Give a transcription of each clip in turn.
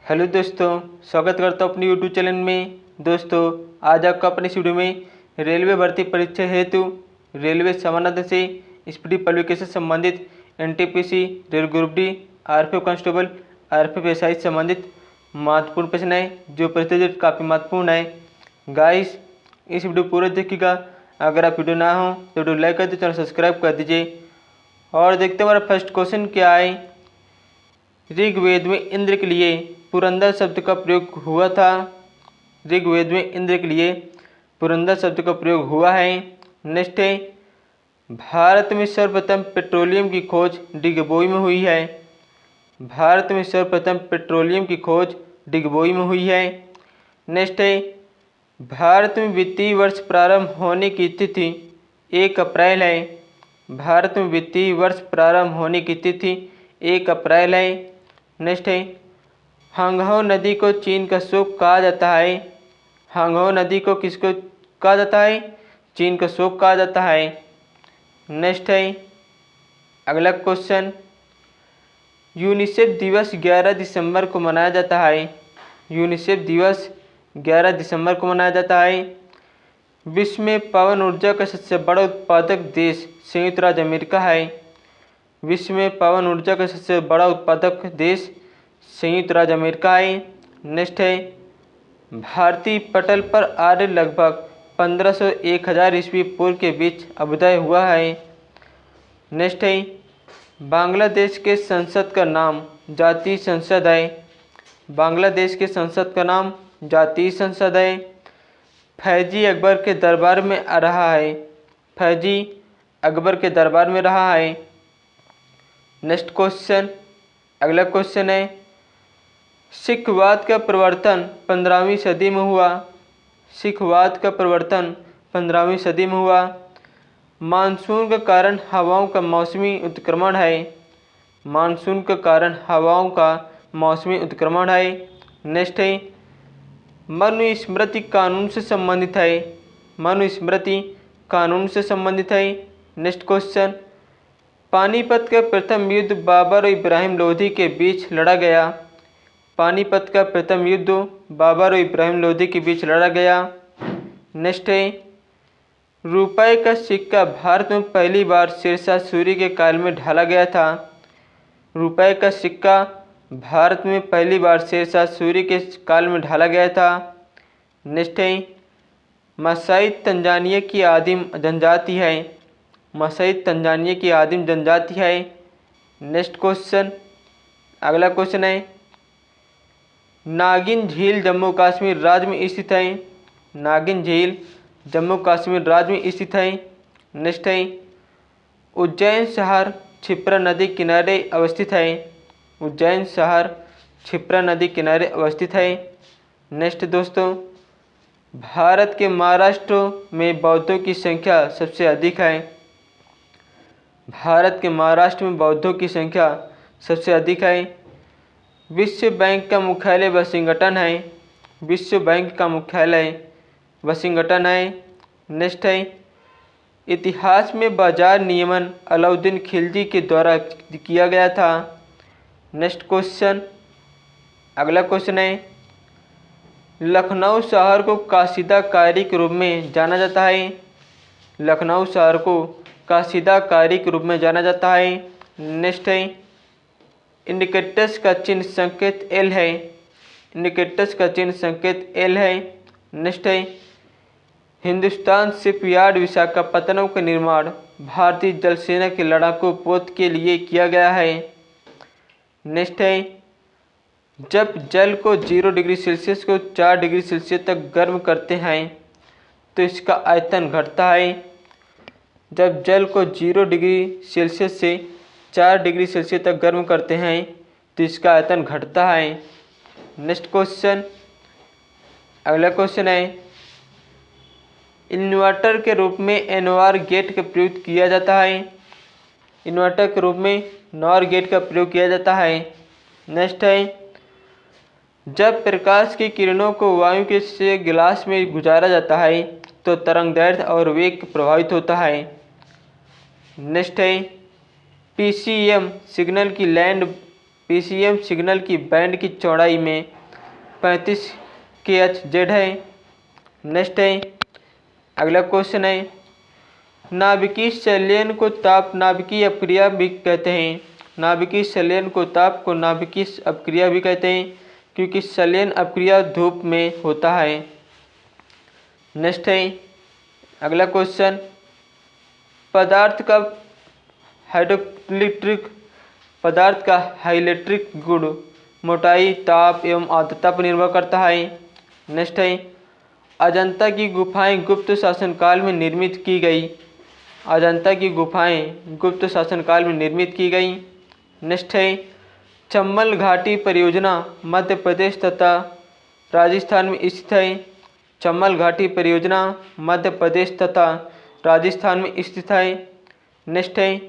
Hello दोस्तों, स्वागत करता हूँ अपनी यूट्यूब चैनल में। दोस्तों, आज आपका अपने इस वीडियो में रेलवे भर्ती परीक्षा हेतु रेलवे समानांतर से स्पीडी पब्लिकेशन से संबंधित NTPC, rail group D, RPF constable, RPF SI से संबंधित महत्वपूर्ण प्रश्न है जो परीक्षा काफ़ी महत्वपूर्ण है। गाइस, इस वीडियो पूरा देखिएगा। अगर आप वीडियो ना हो तो वीडियो लाइक कर दीजिए, चैनल सब्सक्राइब कर दीजिए। और देखते हैं हमारा फर्स्ट क्वेश्चन क्या है। ऋग्वेद में इंद्र के लिए पुरंदर शब्द का प्रयोग हुआ था। ऋग्वेद में इंद्र के लिए पुरंदर शब्द का प्रयोग हुआ है। नेक्स्ट है, भारत में सर्वप्रथम पेट्रोलियम की खोज डिगबोई में हुई है। भारत में सर्वप्रथम पेट्रोलियम की खोज डिगबोई में हुई है। नेक्स्ट है, भारत में वित्तीय वर्ष प्रारंभ होने की तिथि 1 अप्रैल है। भारत में वित्तीय वर्ष प्रारंभ होने की तिथि 1 अप्रैल है। नेक्स्ट है, हंगहो नदी को चीन का शोक कहा जाता है। हंगहो नदी को किसको कहा जाता है? चीन का शोक कहा जाता है। नेक्स्ट है, अगला क्वेश्चन, यूनिसेफ दिवस 11 दिसंबर को मनाया जाता है। यूनिसेफ दिवस 11 दिसंबर को मनाया जाता है। विश्व में पवन ऊर्जा का सबसे बड़ा उत्पादक देश संयुक्त राज्य अमेरिका है। विश्व में पवन ऊर्जा का सबसे बड़ा उत्पादक देश संयुक्त राज्य अमेरिका है। नेक्स्ट है, भारतीय पटल पर आर्य लगभग 1500-1000 ईस्वी पूर्व के बीच अभ्युदय हुआ है। नेक्स्ट है, बांग्लादेश के संसद का नाम जातीय संसद है। बांग्लादेश के संसद का नाम जातीय संसद है। फैजी अकबर के दरबार में आ रहा है। फैजी अकबर के दरबार में रहा है। नेक्स्ट क्वेश्चन, अगला क्वेश्चन है, सिखवाद का प्रवर्तन 15वीं सदी में हुआ। सिखवाद का प्रवर्तन 15वीं सदी में हुआ। मानसून का कारण हवाओं का मौसमी उत्क्रमण है। मानसून का कारण हवाओं का मौसमी उत्क्रमण है। नेक्स्ट है, मनुस्मृति कानून से संबंधित है। मनुस्मृति कानून से संबंधित है। नेक्स्ट क्वेश्चन, पानीपत का प्रथम युद्ध बाबर और इब्राहिम लोधी के बीच लड़ा गया। पानीपत का प्रथम युद्ध बाबर और इब्राहिम लोधी के बीच लड़ा गया। नेक्स्ट है, रुपये का सिक्का भारत में पहली बार शेरशाह सूरी के काल में ढाला गया था। रुपये का सिक्का भारत में पहली बार शेरशाह सूरी के काल में ढाला गया था। नेक्स्ट है, मसाई तंजानिया की आदिम जनजाति है। मसाई तंजानिया की आदिम जनजाति है। नेक्स्ट क्वेश्चन, अगला क्वेश्चन है, नागिन झील जम्मू कश्मीर राज्य में स्थित है। नागिन झील जम्मू कश्मीर राज्य में स्थित है। नेक्स्ट है, उज्जैन शहर क्षिप्रा नदी किनारे अवस्थित है। उज्जैन शहर क्षिप्रा नदी किनारे अवस्थित है। नेक्स्ट दोस्तों, भारत के महाराष्ट्र में बौद्धों की संख्या सबसे अधिक है। भारत के महाराष्ट्र में बौद्धों की संख्या सबसे अधिक है। विश्व बैंक का मुख्यालय वाशिंगटन है। विश्व बैंक का मुख्यालय वाशिंगटन है। नेक्स्ट है, इतिहास में बाजार नियमन अलाउद्दीन खिलजी के द्वारा किया गया था। नेक्स्ट क्वेश्चन, अगला क्वेश्चन है, लखनऊ शहर को काशिदाकारी के रूप में जाना जाता है। लखनऊ शहर को काशिदाकारी के रूप में जाना जाता है। नेक्स्ट है, इंडिकेटर्स का चिन्ह संकेत एल है। इंडिकेटर्स का चिन्ह संकेत एल है। नेक्स्ट है, हिंदुस्तान शिपयार्ड विशाखापत्तनम का निर्माण भारतीय जल सेना के लड़ाकू पोत के लिए किया गया है। नेक्स्ट है, जब जल को 0 डिग्री सेल्सियस को 4 डिग्री सेल्सियस तक गर्म करते हैं तो इसका आयतन घटता है। जब जल को 0 डिग्री सेल्सियस से 4 डिग्री सेल्सियस तक गर्म करते हैं तो इसका आयतन घटता है। नेक्स्ट क्वेश्चन, अगला क्वेश्चन है, इन्वर्टर के रूप में एनओआर गेट का प्रयोग किया जाता है। इन्वर्टर के रूप में नॉर गेट का प्रयोग किया जाता है। नेक्स्ट है, जब प्रकाश की किरणों को वायु के से गिलास में गुजारा जाता है तो तरंगदैर्घ्य और वेग प्रभावित होता है। नेक्स्ट है, पीसीएम सिग्नल की लैंड पीसीएम सिग्नल की बैंड की चौड़ाई में 35 kHz है। नेक्स्ट है, अगला क्वेश्चन है, नाभिकीय संलयन को ताप नाभिकीय अपक्रिया भी कहते हैं। नाभिकीय संलयन को ताप को नाभिकीय अपक्रिया भी कहते हैं, क्योंकि संलयन अपक्रिया धूप में होता है। नेक्स्ट है, अगला क्वेश्चन, पदार्थ का हाइड्रोइलेक्ट्रिक गुण मोटाई, ताप एवं आर्द्रता पर निर्भर करता है। नेक्स्ट है, अजंता की गुफाएं गुप्त शासनकाल में निर्मित की गई। अजंता की गुफाएं गुप्त शासनकाल में निर्मित की गई। नेक्स्ट है, चम्बल घाटी परियोजना मध्य प्रदेश तथा राजस्थान में स्थित है। चम्बल घाटी परियोजना मध्य प्रदेश तथा राजस्थान में स्थित है। नेक्स्ट है,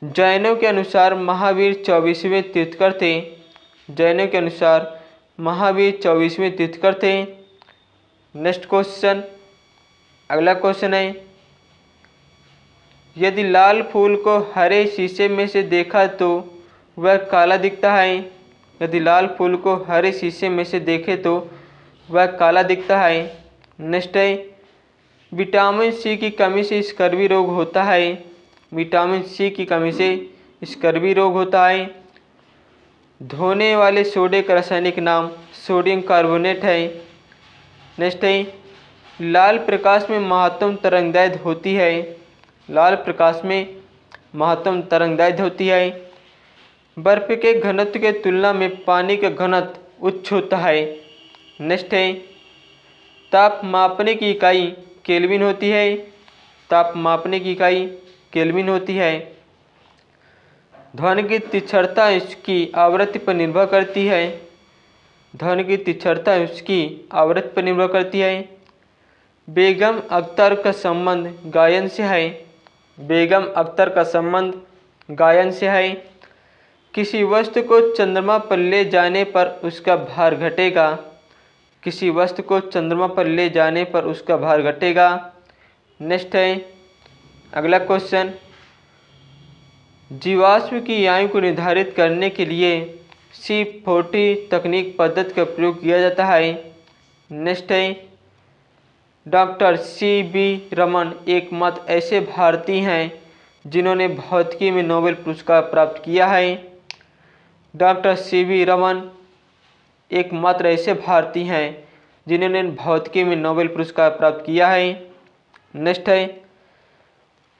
जैनों के अनुसार महावीर 24वें तीर्थकर थे। जैनों के अनुसार महावीर 24वें तीर्थकर थे। नेक्स्ट क्वेश्चन, अगला क्वेश्चन है, यदि लाल फूल को हरे शीशे में से देखा तो वह काला दिखता है। यदि लाल फूल को हरे शीशे में से देखे तो वह काला दिखता है। नेक्स्ट है, विटामिन सी की कमी से स्कर्वी रोग होता है। विटामिन सी की कमी से स्कर्वी रोग होता है। धोने वाले सोडे का रासायनिक नाम सोडियम कार्बोनेट है। नेक्स्ट है, लाल प्रकाश में महत्तम तरंगदैर्घ्य होती है। लाल प्रकाश में महत्तम तरंगदैर्घ्य होती है। बर्फ के घनत्व के तुलना में पानी का घनत्व उच्च होता है। नेक्स्ट है, ताप मापने की इकाई केल्विन होती है। ताप मापने की इकाई केल्विन होती है। ध्वनि की तीक्ष्णता इसकी आवृत्ति पर निर्भर करती है। ध्वनि की तीक्ष्णता इसकी आवृत्ति पर निर्भर करती है। बेगम अख्तर का संबंध गायन से है। बेगम अख्तर का संबंध गायन से है। किसी वस्तु को चंद्रमा पर ले जाने पर उसका भार घटेगा। किसी वस्तु को चंद्रमा पर ले जाने पर उसका भार घटेगा। नेक्स्ट है, अगला क्वेश्चन, जीवाश्म की आयु को निर्धारित करने के लिए C40 तकनीक पद्धति का प्रयोग किया जाता है। नेक्स्ट है, डॉक्टर C.V. रमन एकमात्र ऐसे भारतीय हैं जिन्होंने भौतिकी में नोबेल पुरस्कार प्राप्त किया है। Doctor C.V. रमन एकमात्र ऐसे भारतीय हैं जिन्होंने भौतिकी में नोबेल पुरस्कार प्राप्त किया है। नेक्स्ट है,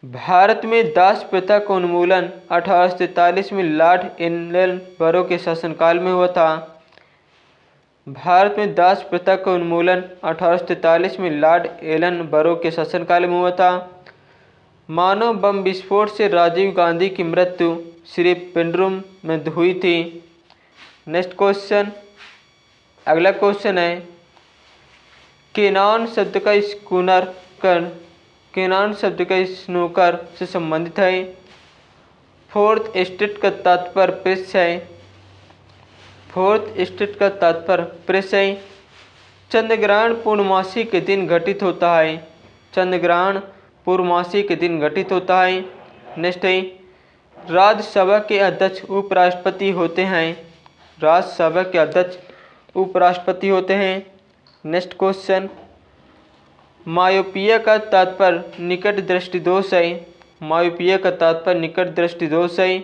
भारत में दास प्रथा का उन्मूलन 1843 में लॉर्ड एलनबरो के शासनकाल में हुआ था। भारत में दास प्रथा का उन्मूलन 1843 में लॉर्ड एलनबरो के शासनकाल में हुआ था। मानव बम विस्फोट से राजीव गांधी की मृत्यु श्री पेंड्रुम में हुई थी। नेक्स्ट क्वेश्चन, अगला क्वेश्चन है, केनॉन शब्द का स्नूकर से संबंधित है। फोर्थ स्टेट का तात्पर्य प्रेस है। फोर्थ स्टेट का तात्पर्य प्रेस है। चंद्रग्रहण पूर्णमासी के दिन घटित होता है। चंद्रग्रहण पूर्णमासी के दिन घटित होता है। नेक्स्ट है, राज्यसभा के अध्यक्ष उपराष्ट्रपति होते हैं। राज्यसभा के अध्यक्ष उपराष्ट्रपति होते हैं। नेक्स्ट क्वेश्चन, मायोपिया का तात्पर्य निकट दृष्टि दोष है। मायोपिया का तात्पर्य निकट दृष्टि दोष है।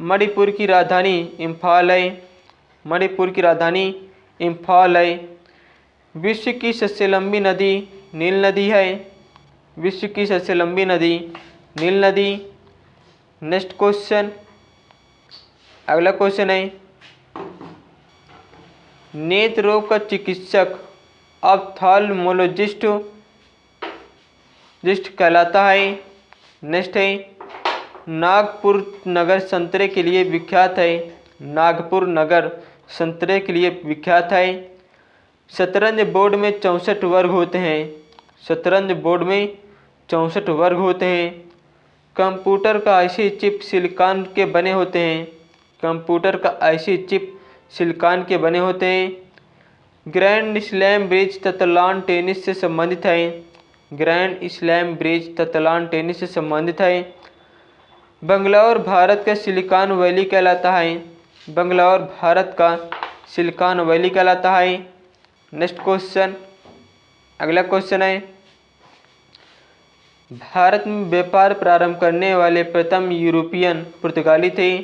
मणिपुर की राजधानी इम्फाल है। मणिपुर की राजधानी इम्फाल है। विश्व की सबसे लंबी नदी नील नदी है। विश्व की सबसे लंबी नदी नील नदी। नेक्स्ट क्वेश्चन, अगला क्वेश्चन है, नेत्र रोग का चिकित्सक ऑप्थाल्मोलॉजिस्ट कहलाता है। नेक्स्ट है, नागपुर नगर संतरे के लिए विख्यात है। नागपुर नगर संतरे के लिए विख्यात है। शतरंज बोर्ड में 64 वर्ग होते हैं। शतरंज बोर्ड में 64 वर्ग होते हैं। कंप्यूटर का आईसी चिप सिलिकॉन के बने होते हैं। कंप्यूटर का आईसी चिप सिलिकॉन के बने होते हैं। ग्रैंड स्लैम ब्रिज तथा लॉन टेनिस से संबंधित है। ग्रैंड स्लैम ब्रिज तथा लॉन टेनिस से संबंधित है। बंगलौर भारत का सिलिकॉन वैली कहलाता है। बंगलौर भारत का सिलिकॉन वैली कहलाता है। नेक्स्ट क्वेश्चन, अगला क्वेश्चन है, भारत में व्यापार प्रारंभ करने वाले प्रथम यूरोपियन पुर्तगाली थे।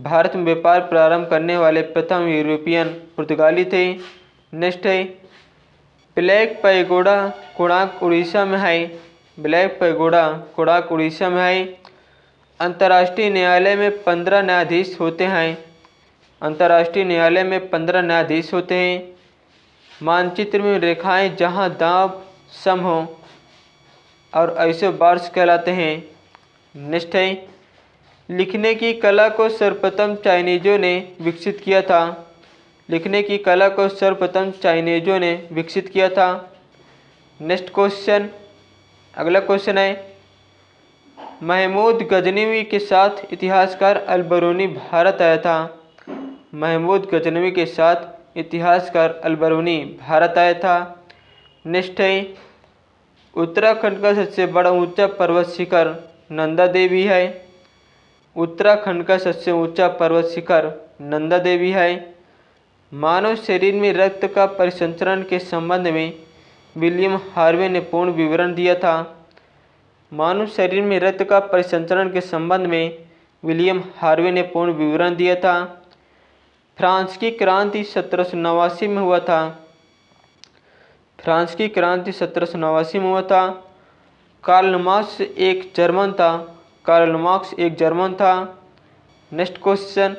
भारत में व्यापार प्रारंभ करने वाले प्रथम यूरोपियन पुर्तगाली थे। नेक्स्ट है, ब्लैक पैगोडा कोणार्क उड़ीसा में है। ब्लैक पैगोडा कोणार्क उड़ीसा में है। अंतर्राष्ट्रीय न्यायालय में 15 न्यायाधीश होते हैं। अंतर्राष्ट्रीय न्यायालय में 15 न्यायाधीश होते हैं। मानचित्र में रेखाएं जहां दाब सम हो और ऐसे बार्स कहलाते हैं। नेक्स्ट है, लिखने की कला को सर्वप्रथम चाइनीजों ने विकसित किया था। लिखने की कला को सर्वप्रथम चाइनीजों ने विकसित किया था। नेक्स्ट क्वेश्चन, अगला क्वेश्चन है, महमूद गजनवी के साथ इतिहासकार अल-बरूनी भारत आया था। महमूद गजनवी के साथ इतिहासकार अल-बरूनी भारत आया था। नेक्स्ट है, उत्तराखंड का सबसे बड़ा ऊंचा पर्वत शिखर नंदा देवी है। उत्तराखंड का सबसे ऊंचा पर्वत शिखर नंदा देवी है। मानव शरीर में रक्त का परिसंचरण के संबंध में विलियम हार्वे ने पूर्ण विवरण दिया था। मानव शरीर में रक्त का परिसंचरण के संबंध में विलियम हार्वे ने पूर्ण विवरण दिया था। फ्रांस की क्रांति 1789 में हुआ था। फ्रांस की क्रांति 1789 में हुआ था। कार्ल मार्क्स एक जर्मन था। कार्ल मार्क्स एक जर्मन था। नेक्स्ट क्वेश्चन,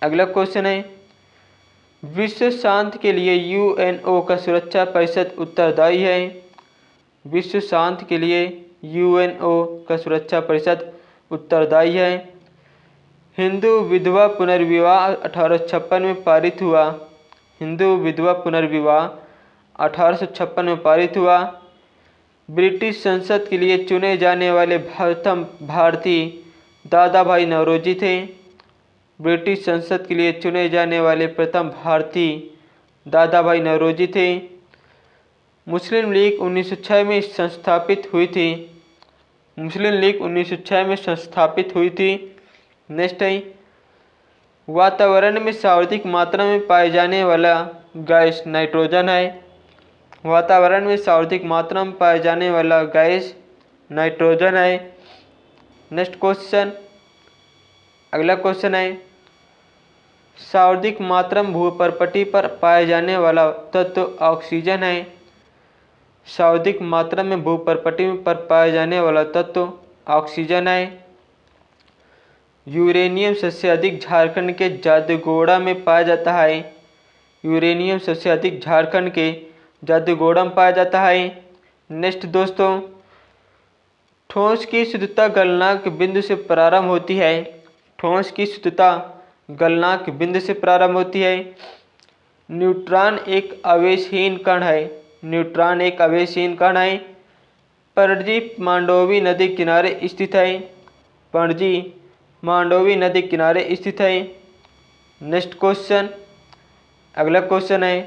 अगला क्वेश्चन है, विश्व शांति के लिए यूएनओ का सुरक्षा परिषद उत्तरदायी है। विश्व शांति के लिए यूएनओ का सुरक्षा परिषद उत्तरदायी है। हिंदू विधवा पुनर्विवाह 1856 में पारित हुआ। हिंदू विधवा पुनर्विवाह 1856 में पारित हुआ। ब्रिटिश संसद के लिए चुने जाने वाले प्रथम भारतीय दादा भाई नौरोजी थे। ब्रिटिश संसद के लिए चुने जाने वाले प्रथम भारतीय दादा भाई नौरोजी थे। मुस्लिम लीग 1906 में संस्थापित हुई थी। मुस्लिम लीग 1906 में संस्थापित हुई थी। नेक्स्ट है, वातावरण में सर्वाधिक मात्रा में पाए जाने वाला गैस नाइट्रोजन है। वातावरण में सर्वाधिक मात्रा में पाए जाने वाला गैस नाइट्रोजन है। नेक्स्ट क्वेश्चन, अगला क्वेश्चन है, सर्वाधिक मात्रा में भूपर्पटी पर पाए जाने वाला तत्व ऑक्सीजन है। सर्वाधिक मात्रा में भूपर्पटी पर पाए जाने वाला तत्व ऑक्सीजन है। यूरेनियम सबसे अधिक झारखंड के जादूगोड़ा में पाया जाता है। यूरेनियम सबसे अधिक झारखंड के जादूगोड़ा में पाया जाता है। नेक्स्ट दोस्तों, ठोस की शुद्धता गलनांक बिंदु से प्रारंभ होती है। ठोस की शुद्धता गलनांक बिंदु से प्रारंभ होती है। न्यूट्रॉन एक आवेशहीन कण है। न्यूट्रॉन एक आवेशहीन कण है। पणजी मांडोवी नदी किनारे स्थित है। पणजी मांडोवी नदी किनारे स्थित है। नेक्स्ट क्वेश्चन, अगला क्वेश्चन है,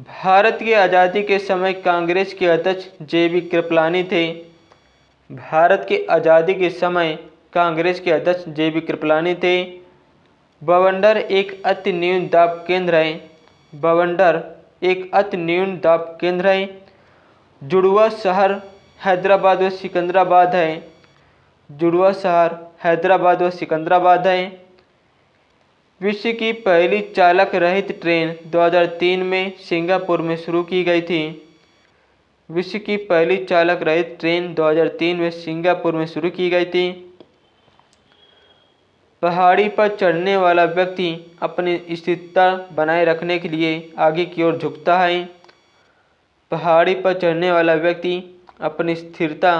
भारत की आज़ादी के समय कांग्रेस के अध्यक्ष जेबी कृपलानी थे। भारत की आज़ादी के समय कांग्रेस के अध्यक्ष जेबी कृपलानी थे। बवंडर एक अति न्यून दाब केंद्र है। बवंडर एक अति न्यून दाब केंद्र है। जुड़वा शहर हैदराबाद व सिकंदराबाद है। जुड़वा शहर हैदराबाद व सिकंदराबाद है। विश्व की पहली चालक रहित ट्रेन 2003 में सिंगापुर में शुरू की गई थी। विश्व की पहली चालक रहित ट्रेन 2003 में सिंगापुर में शुरू की गई थी। पहाड़ी पर चढ़ने वाला व्यक्ति अपनी स्थिरता बनाए रखने के लिए आगे की ओर झुकता है। पहाड़ी पर चढ़ने वाला व्यक्ति अपनी स्थिरता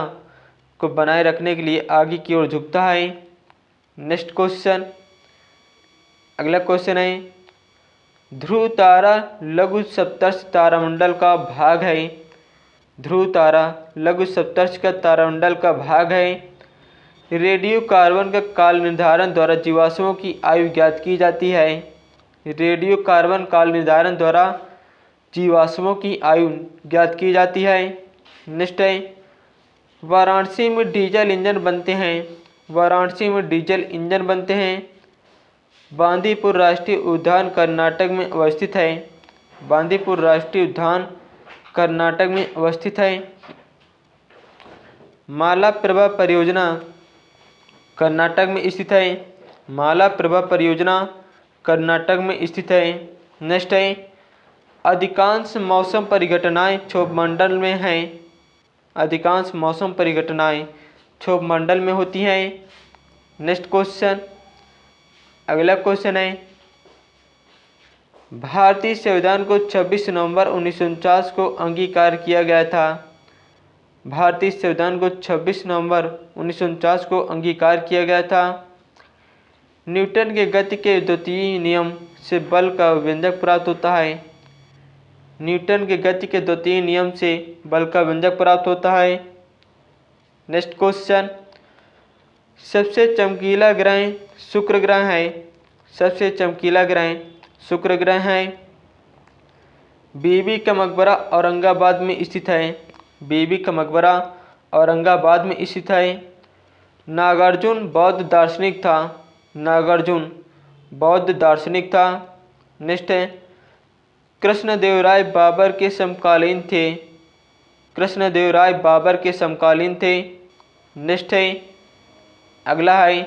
को बनाए रखने के लिए आगे की ओर झुकता है। नेक्स्ट क्वेश्चन, अगला क्वेश्चन है, ध्रुव तारा लघु सप्तर्षि तारामंडल का भाग है। ध्रुव तारा लघु सप्तर्षि का तारामंडल का भाग है। रेडियो कार्बन का काल निर्धारण द्वारा जीवाश्मों की आयु ज्ञात की जाती है। रेडियो कार्बन काल निर्धारण द्वारा जीवाश्मों की आयु ज्ञात की जाती है। नेक्स्ट है, वाराणसी में डीजल इंजन बनते हैं। वाराणसी में डीजल इंजन बनते हैं। बांदीपुर राष्ट्रीय उद्यान कर्नाटक में अवस्थित है। बांदीपुर राष्ट्रीय उद्यान कर्नाटक में अवस्थित है। मालाप्रभा परियोजना कर्नाटक में स्थित है। मालाप्रभा परियोजना कर्नाटक में स्थित है। नेक्स्ट है, अधिकांश मौसम परिघटनाएं क्षोभमंडल में हैं। अधिकांश मौसम परिघटनाएं क्षोभमंडल में होती हैं। नेक्स्ट क्वेश्चन, अगला क्वेश्चन है, भारतीय संविधान को 26 नवंबर 1949 को अंगीकार किया गया था। भारतीय संविधान को 26 नवंबर 1949 को अंगीकार किया गया था। न्यूटन के गति के द्वितीय नियम से बल का व्यंजक प्राप्त होता है। न्यूटन के गति के द्वितीय नियम से बल का व्यंजक प्राप्त होता है। नेक्स्ट क्वेश्चन, सबसे चमकीला ग्रह शुक्र ग्रह है। सबसे चमकीला ग्रह शुक्र ग्रह है। बीबी का मकबरा औरंगाबाद में स्थित है। बीबी का मकबरा औरंगाबाद में स्थित है। नागार्जुन बौद्ध दार्शनिक था। नागार्जुन बौद्ध दार्शनिक था। नेक्स्ट है, कृष्णदेवराय बाबर के समकालीन थे। कृष्णदेवराय बाबर के समकालीन थे। नेक्स्ट है, अगला है,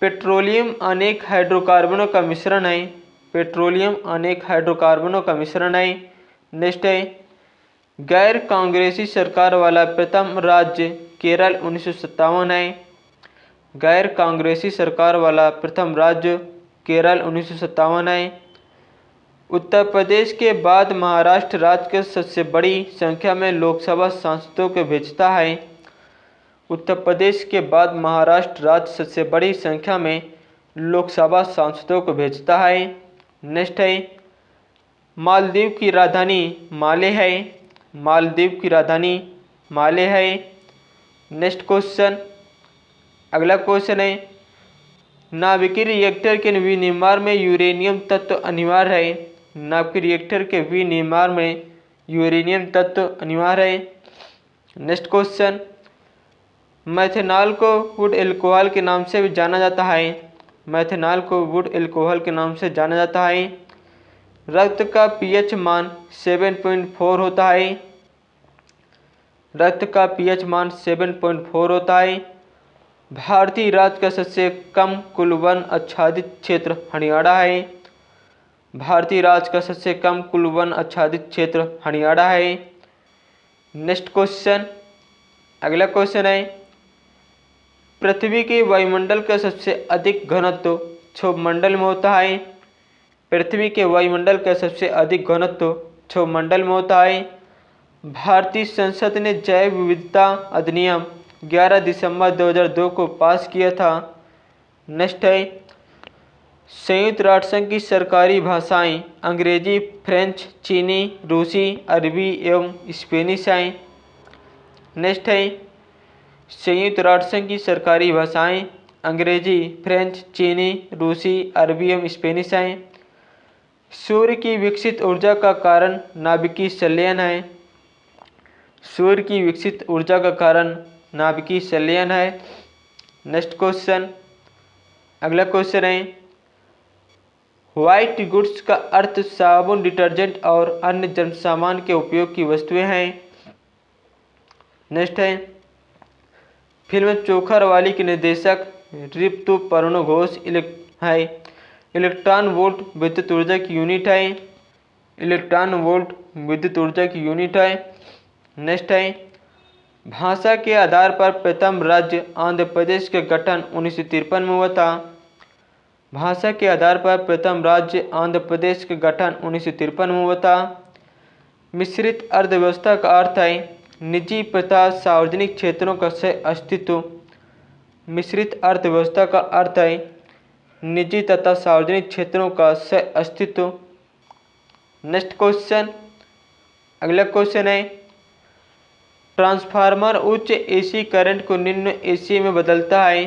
पेट्रोलियम अनेक हाइड्रोकार्बनों का मिश्रण है। पेट्रोलियम अनेक हाइड्रोकार्बनों का मिश्रण है। नेक्स्ट है, गैर कांग्रेसी सरकार वाला प्रथम राज्य केरल 1957 है। गैर कांग्रेसी सरकार वाला प्रथम राज्य केरल 1957 है। उत्तर प्रदेश के बाद महाराष्ट्र राज्य के सबसे बड़ी संख्या में लोकसभा सांसदों को भेजता है। उत्तर प्रदेश के बाद महाराष्ट्र राज्य सबसे बड़ी संख्या में लोकसभा सांसदों को भेजता है। नेक्स्ट है, मालदीव की राजधानी माले है। मालदीव की राजधानी माले है। नेक्स्ट क्वेश्चन, अगला क्वेश्चन है, नाभिकीय रिएक्टर के विनिर्माण में यूरेनियम तत्व अनिवार्य है। नाभिकीय रिएक्टर के विनिर्माण में यूरेनियम तत्व अनिवार्य है। नेक्स्ट क्वेश्चन, मेथनॉल को वुड एल्कोहल के नाम से भी जाना जाता है। मेथनॉल को वुड एल्कोहल के नाम से जाना जाता है। रक्त का पीएच मान 7.4 होता है। रक्त का पीएच मान 7.4 होता है। भारतीय राज्य का सबसे कम कुल वन आच्छादित क्षेत्र हरियाणा है। भारतीय राज्य का सबसे कम कुल वन आच्छादित क्षेत्र हरियाणा है। नेक्स्ट क्वेश्चन, अगला क्वेश्चन है, पृथ्वी के वायुमंडल का सबसे अधिक घनत्व क्षोभमंडल में होता है। पृथ्वी के वायुमंडल का सबसे अधिक घनत्व क्षोभमंडल में होता है। भारतीय संसद ने जैव विविधता अधिनियम 11 दिसंबर 2002 को पास किया था। नेक्स्ट है, संयुक्त राष्ट्र संघ की सरकारी भाषाएं अंग्रेजी, फ्रेंच, चीनी, रूसी, अरबी एवं स्पेनिश हैं। नेक्स्ट है, संयुक्त राष्ट्र संघ की सरकारी भाषाएं अंग्रेजी, फ्रेंच, चीनी, रूसी, अरबी एवं स्पेनिश हैं। सूर्य की विकसित ऊर्जा का कारण नाभिकीय संलयन है। सूर्य की विकसित ऊर्जा का कारण नाभिकीय संलयन है। नेक्स्ट क्वेश्चन, अगला क्वेश्चन है, व्हाइट गुड्स का अर्थ साबुन, डिटर्जेंट और अन्य जनसामान के उपयोग की वस्तुएं हैं। नेक्स्ट है, फिल्म चोखरवाली के निर्देशक ऋतु पर्णो घोष है। इलेक्ट्रॉन वोल्ट विद्युत ऊर्जा की यूनिट है। इलेक्ट्रॉन वोल्ट विद्युत ऊर्जा की यूनिट है। नेक्स्ट है, भाषा के आधार पर प्रथम राज्य आंध्र प्रदेश का गठन 1953 में हुआ था। भाषा के आधार पर प्रथम राज्य आंध्र प्रदेश का गठन 1953 में हुआ था। मिश्रित अर्थव्यवस्था का अर्थ है निजी तथा सार्वजनिक क्षेत्रों का सह अस्तित्व। मिश्रित अर्थव्यवस्था का अर्थ है निजी तथा सार्वजनिक क्षेत्रों का सह अस्तित्व। नेक्स्ट क्वेश्चन, अगला क्वेश्चन है, ट्रांसफार्मर उच्च एसी करंट को निम्न एसी में बदलता है।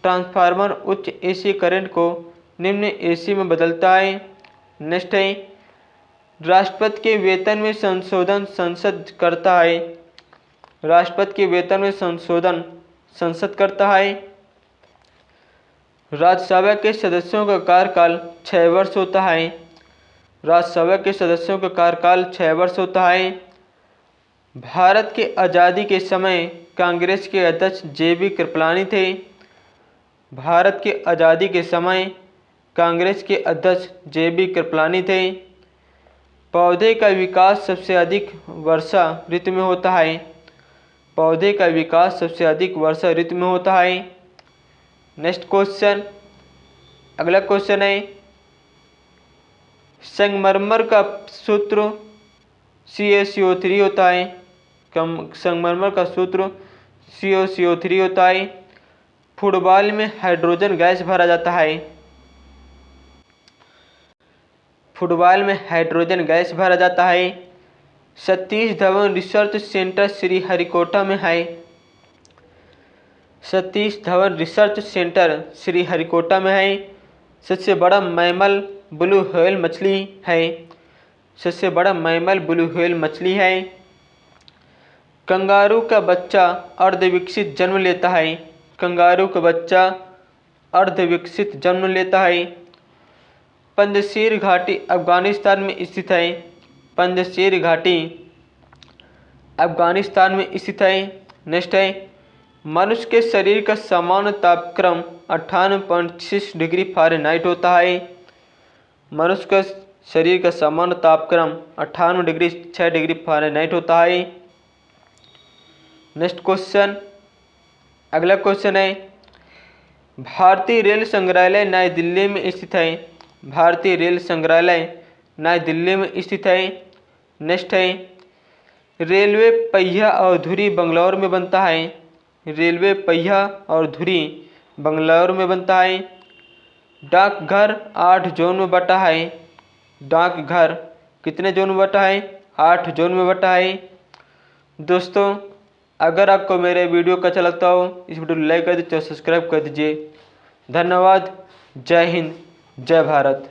ट्रांसफार्मर उच्च एसी करंट को निम्न एसी में बदलता है। नेक्स्ट है, राष्ट्रपति के वेतन में संशोधन संसद करता है। राष्ट्रपति के वेतन में संशोधन संसद करता है। राज्यसभा के सदस्यों का कार्यकाल 6 वर्ष होता है। राज्यसभा के सदस्यों का कार्यकाल 6 वर्ष होता है। भारत के आज़ादी के समय कांग्रेस के अध्यक्ष JB कृपलानी थे। भारत के आज़ादी के समय कांग्रेस के अध्यक्ष JB कृपलानी थे। पौधे का विकास सबसे अधिक वर्षा ऋतु में होता है। पौधे का विकास सबसे अधिक वर्षा ऋतु में होता है। नेक्स्ट क्वेश्चन, अगला क्वेश्चन है संगमरमर का सूत्र CaCO3 होता है। संगमरमर का सूत्र CaCO3 होता है। फुटबॉल में हाइड्रोजन गैस भरा जाता है। फुटबॉल में हाइड्रोजन गैस भरा जाता है। सतीश धवन रिसर्च सेंटर श्रीहरिकोटा में है। सतीश धवन रिसर्च सेंटर श्रीहरिकोटा में है। सबसे बड़ा मैमल ब्लू व्हेल मछली है। सबसे बड़ा मैमल ब्लू व्हेल मछली है। कंगारू का बच्चा अर्धविकसित जन्म लेता है। कंगारू का बच्चा अर्धविकसित जन्म लेता है। पंजशीर घाटी अफगानिस्तान में स्थित है। पंजशीर घाटी अफगानिस्तान में स्थित है। नेक्स्ट है मनुष्य के शरीर का सामान्य तापक्रम 98.6 डिग्री फ़ारेनहाइट होता है। मनुष्य का शरीर का सामान्य तापक्रम 98.6 डिग्री फ़ारेनहाइट होता है। नेक्स्ट क्वेश्चन, अगला क्वेश्चन है भारतीय रेल संग्रहालय नई दिल्ली में स्थित है। भारतीय रेल संग्रहालय नई दिल्ली में स्थित है। नेक्स्ट है रेलवे पहिया और धुरी बंगलौर में बनता है। रेलवे पहिया और धुरी बंगलौर में बनता है। डाकघर 8 जोन में बटा है। डाकघर कितने जोन में बटा है? 8 जोन में बटा है। दोस्तों, अगर आपको मेरे वीडियो का अच्छा लगता हो इस वीडियो को लाइक कर दीजिए और सब्सक्राइब कर दीजिए। धन्यवाद। जय हिंद, जय भारत।